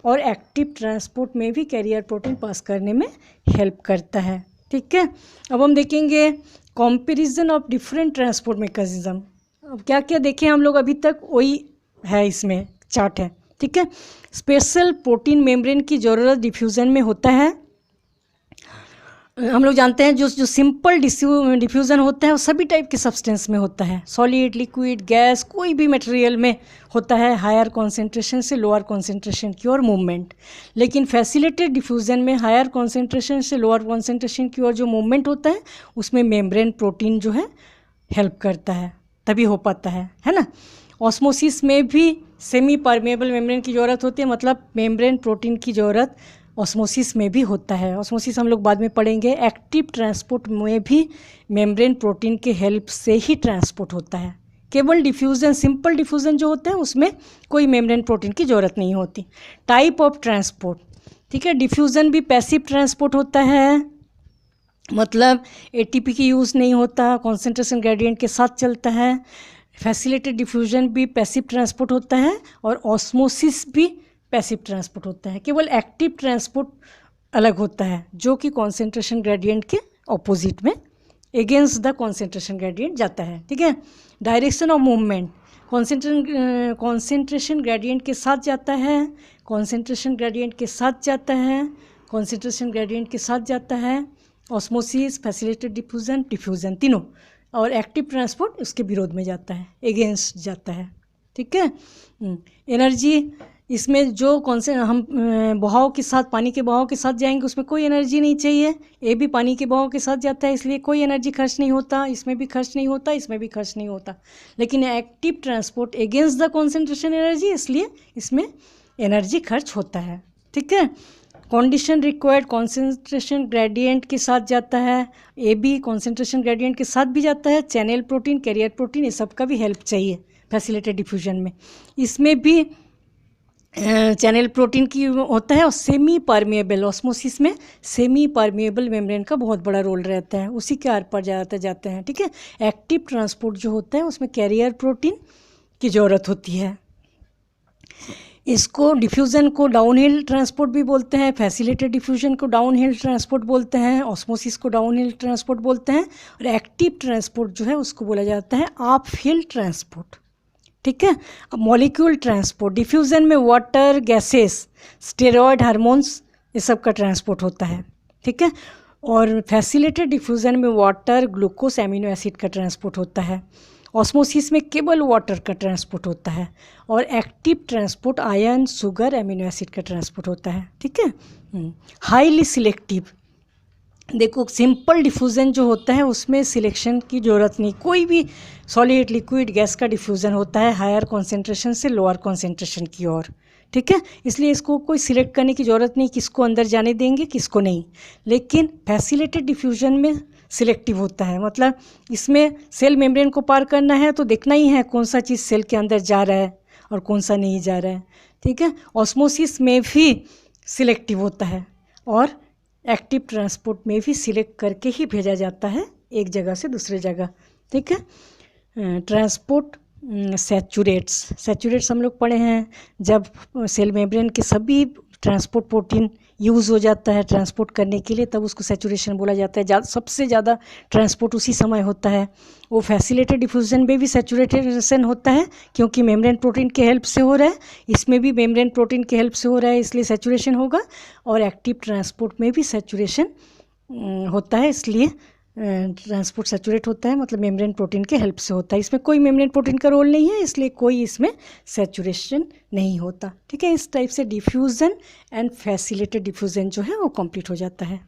और एक्टिव ट्रांसपोर्ट में भी कैरियर प्रोटीन पास करने में हेल्प करता है। ठीक है, अब हम देखेंगे comparison of different transport mechanism. अब क्या क्या देखें हम लोग, अभी तक वही है, इसमें चार्ट है। ठीक है, स्पेशल प्रोटीन मेम्ब्रेन की ज़रूरत डिफ्यूज़न में होता है। हम लोग जानते हैं जो सिंपल डिफ्यूज़न होता है वो सभी टाइप के सब्सटेंस में होता है, सॉलिड, लिक्विड, गैस, कोई भी मटेरियल में होता है, हायर कॉन्सेंट्रेशन से लोअर कॉन्सेंट्रेशन की ओर मूवमेंट। लेकिन फैसिलिटेटेड डिफ्यूज़न में हायर कॉन्सेंट्रेशन से लोअर कॉन्सेंट्रेशन की ओर जो मूवमेंट होता है उसमें मेम्ब्रेन प्रोटीन जो है हेल्प करता है, तभी हो पाता है ना। ऑस्मोसिस में भी सेमी परमेबल मेम्ब्रेन की ज़रूरत होती है, मतलब मेम्ब्रेन प्रोटीन की ज़रूरत ऑस्मोसिस में भी होता है। ऑस्मोसिस हम लोग बाद में पढ़ेंगे। एक्टिव ट्रांसपोर्ट में भी मेम्ब्रेन प्रोटीन के हेल्प से ही ट्रांसपोर्ट होता है। केवल डिफ्यूज़न, सिंपल डिफ्यूज़न जो होता है उसमें कोई मेम्ब्रेन प्रोटीन की ज़रूरत नहीं होती। टाइप ऑफ ट्रांसपोर्ट, ठीक है, डिफ्यूज़न भी पैसिव ट्रांसपोर्ट होता है, मतलब एटीपी की यूज़ नहीं होता, कॉन्सेंट्रेशन ग्रेडियंट के साथ चलता है। फैसिलिटेटेड डिफ्यूज़न भी पैसिव ट्रांसपोर्ट होता है और ऑस्मोसिस भी पैसिव ट्रांसपोर्ट होता है। केवल एक्टिव ट्रांसपोर्ट अलग होता है जो कि कॉन्सेंट्रेशन ग्रेडियंट के ऑपोजिट में अगेंस्ट द कॉन्सेंट्रेशन ग्रेडियंट जाता है। ठीक है, direction of movement concentration gradient के साथ जाता है, कॉन्सेंट्रेशन ग्रेडियंट के साथ जाता है, कॉन्सेंट्रेशन ग्रेडियंट के साथ जाता है। ऑस्मोसिस, फैसिलिटेटेड डिफ्यूज़न तीनों, और एक्टिव ट्रांसपोर्ट उसके विरोध में जाता है, अगेंस्ट जाता है। ठीक है, एनर्जी इसमें जो हम बहाव के साथ, पानी के बहाव के साथ जाएंगे उसमें कोई एनर्जी नहीं चाहिए। ये भी पानी के बहाव के साथ जाता है इसलिए कोई एनर्जी खर्च नहीं होता, इसमें भी खर्च नहीं होता, इसमें भी खर्च नहीं होता। लेकिन active transport against the concentration energy, इसलिए इसमें एनर्जी खर्च होता है। ठीक है, कंडीशन रिक्वायर्ड कॉन्सेंट्रेशन ग्रेडियंट के साथ जाता है, ये भी कॉन्सेंट्रेशन ग्रेडियंट के साथ भी जाता है। चैनल प्रोटीन, कैरियर प्रोटीन, ये सब का भी हेल्प चाहिए फैसिलिटेटेड डिफ्यूजन में। इसमें भी चैनल प्रोटीन की होता है, और सेमी परमेबल, ऑस्मोसिस में सेमी परमेबल मेम्ब्रेन का बहुत बड़ा रोल रहता है, उसी के आर पार जाते हैं। ठीक है, एक्टिव ट्रांसपोर्ट जो होता है उसमें कैरियर प्रोटीन की ज़रूरत होती है। इसको डिफ्यूज़न को डाउनहिल ट्रांसपोर्ट भी बोलते हैं, फैसिलिटेटेड डिफ्यूजन को डाउनहिल ट्रांसपोर्ट बोलते हैं, ऑस्मोसिस को डाउनहिल ट्रांसपोर्ट बोलते हैं, और एक्टिव ट्रांसपोर्ट जो है उसको बोला जाता है अप हिल ट्रांसपोर्ट। ठीक है, अब मॉलिक्यूल ट्रांसपोर्ट, डिफ्यूज़न में वाटर, गैसेस, स्टेरॉयड, हार्मोन्स, ये सब का ट्रांसपोर्ट होता है। ठीक है, और फैसिलिटेटेड डिफ्यूज़न में वाटर, ग्लूकोज, एमिनो एसिड का ट्रांसपोर्ट होता है। ऑस्मोसिस में केवल वाटर का ट्रांसपोर्ट होता है, और active transport iron, sugar, amino acid का ट्रांसपोर्ट होता है। ठीक है, हाईली सिलेक्टिव, देखो सिंपल डिफ्यूज़न जो होता है उसमें सिलेक्शन की ज़रूरत नहीं, कोई भी सॉलिड, लिक्विड, गैस का डिफ्यूज़न होता है हायर कॉन्सेंट्रेशन से लोअर कॉन्सेंट्रेशन की ओर। ठीक है, इसलिए इसको कोई सिलेक्ट करने की ज़रूरत नहीं, किसको अंदर जाने देंगे किसको नहीं। लेकिन फैसिलिटेटेड डिफ्यूज़न में सिलेक्टिव होता है, मतलब इसमें सेल मेम्ब्रेन को पार करना है तो देखना ही है कौन सा चीज़ सेल के अंदर जा रहा है और कौन सा नहीं जा रहा है। ठीक है, ऑस्मोसिस में भी सिलेक्टिव होता है, और एक्टिव ट्रांसपोर्ट में भी सिलेक्ट करके ही भेजा जाता है एक जगह से दूसरे जगह। ठीक है, ट्रांसपोर्ट सैचुरेट्स हम लोग पढ़े हैं, जब सेल मेम्ब्रेन के सभी ट्रांसपोर्ट प्रोटीन यूज़ हो जाता है ट्रांसपोर्ट करने के लिए, तब उसको सैचुरेशन बोला जाता है। सबसे ज़्यादा ट्रांसपोर्ट उसी समय होता है। वो फैसिलिटेटेड डिफ्यूजन में भी सैचुरेशन होता है क्योंकि मेम्ब्रेन प्रोटीन के हेल्प से हो रहा है, इसमें भी मेम्ब्रेन प्रोटीन के हेल्प से हो रहा है इसलिए सैचुरेशन होगा, और एक्टिव ट्रांसपोर्ट में भी सैचुरेशन होता है इसलिए ट्रांसपोर्ट सैचुरेट होता है, मतलब मेम्ब्रेन प्रोटीन के हेल्प से होता है। इसमें कोई मेम्ब्रेन प्रोटीन का रोल नहीं है, इसलिए कोई इसमें सैचुरेशन नहीं होता। ठीक है, इस टाइप से डिफ्यूज़न एंड फैसिलिटेड डिफ्यूज़न जो है वो कंप्लीट हो जाता है।